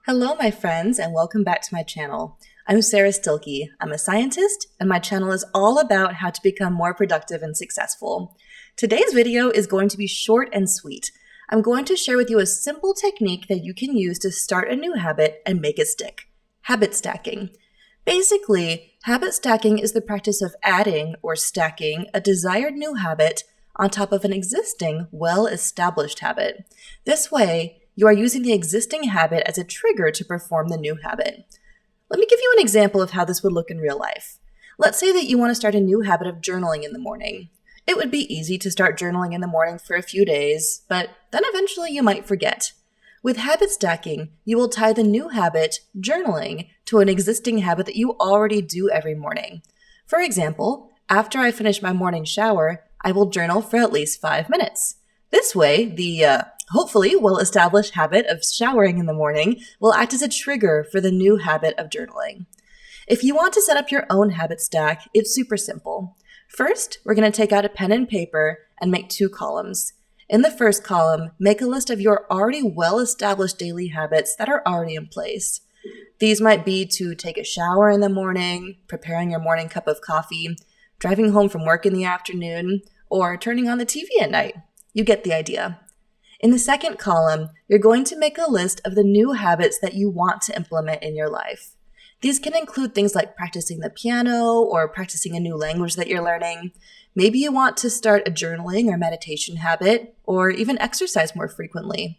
Hello, my friends, and welcome back to my channel. I'm Sara Stilleke. I'm a scientist, and my channel is all about how to become more productive and successful. Today's video is going to be short and sweet. I'm going to share with you a simple technique that you can use to start a new habit and make it stick. Habit stacking. Basically, habit stacking is the practice of adding or stacking a desired new habit on top of an existing, well-established habit. This way, you are using the existing habit as a trigger to perform the new habit. Let me give you an example of how this would look in real life. Let's say that you want to start a new habit of journaling in the morning. It would be easy to start journaling in the morning for a few days, but then eventually you might forget. With habit stacking, you will tie the new habit, journaling, to an existing habit that you already do every morning. For example, after I finish my morning shower, I will journal for at least 5 minutes. This way, the hopefully well-established habit of showering in the morning will act as a trigger for the new habit of journaling. If you want to set up your own habit stack, it's super simple. First, we're going to take out a pen and paper and make 2 columns. In the first column, make a list of your already well-established daily habits that are already in place. These might be to take a shower in the morning, preparing your morning cup of coffee, driving home from work in the afternoon, or turning on the TV at night. You get the idea. In the second column, you're going to make a list of the new habits that you want to implement in your life. These can include things like practicing the piano or practicing a new language that you're learning. Maybe you want to start a journaling or meditation habit, or even exercise more frequently.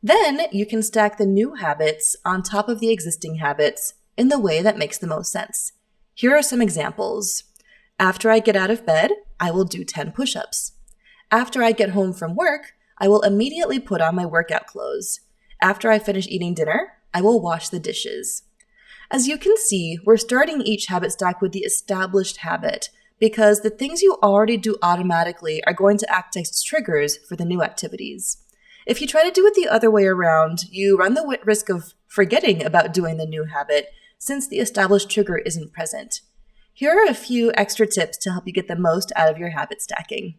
Then you can stack the new habits on top of the existing habits in the way that makes the most sense. Here are some examples. After I get out of bed, I will do 10 push-ups. After I get home from work, I will immediately put on my workout clothes. After I finish eating dinner, I will wash the dishes. As you can see, we're starting each habit stack with the established habit because the things you already do automatically are going to act as triggers for the new activities. If you try to do it the other way around, you run the risk of forgetting about doing the new habit since the established trigger isn't present. Here are a few extra tips to help you get the most out of your habit stacking.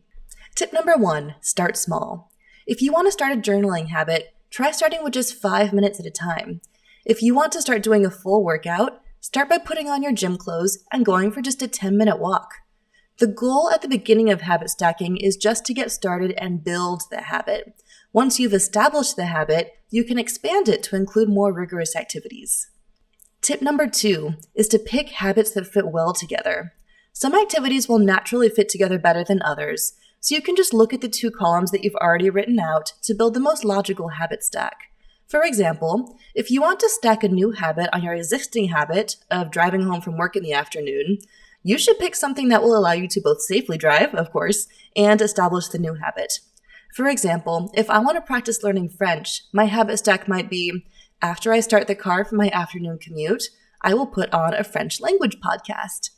Tip number 1, start small. If you want to start a journaling habit, try starting with just 5 minutes at a time. If you want to start doing a full workout, start by putting on your gym clothes and going for just a 10-minute walk. The goal at the beginning of habit stacking is just to get started and build the habit. Once you've established the habit, you can expand it to include more rigorous activities. Tip number 2 is to pick habits that fit well together. Some activities will naturally fit together better than others, so you can just look at the 2 columns that you've already written out to build the most logical habit stack. For example, if you want to stack a new habit on your existing habit of driving home from work in the afternoon, you should pick something that will allow you to both safely drive, of course, and establish the new habit. For example, if I want to practice learning French, my habit stack might be, after I start the car for my afternoon commute, I will put on a French language podcast.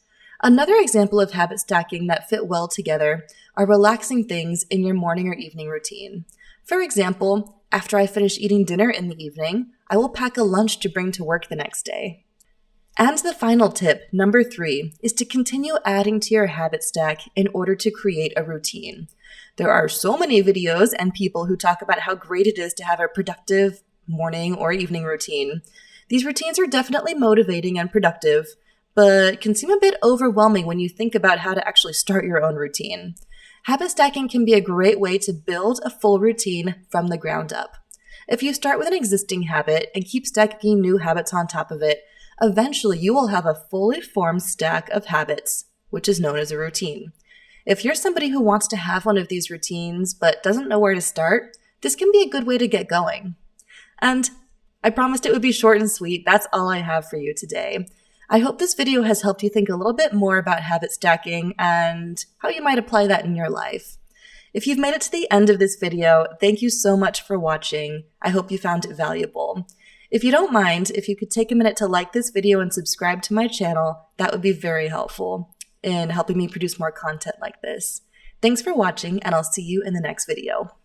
Another example of habit stacking that fit well together are relaxing things in your morning or evening routine. For example, after I finish eating dinner in the evening, I will pack a lunch to bring to work the next day. And the final tip, number 3, is to continue adding to your habit stack in order to create a routine. There are so many videos and people who talk about how great it is to have a productive morning or evening routine. These routines are definitely motivating and productive, but can seem a bit overwhelming when you think about how to actually start your own routine. Habit stacking can be a great way to build a full routine from the ground up. If you start with an existing habit and keep stacking new habits on top of it, eventually you will have a fully formed stack of habits, which is known as a routine. If you're somebody who wants to have one of these routines but doesn't know where to start, this can be a good way to get going. And I promised it would be short and sweet. That's all I have for you today. I hope this video has helped you think a little bit more about habit stacking and how you might apply that in your life. If you've made it to the end of this video, thank you so much for watching. I hope you found it valuable. If you don't mind, if you could take a minute to like this video and subscribe to my channel, that would be very helpful in helping me produce more content like this. Thanks for watching, and I'll see you in the next video.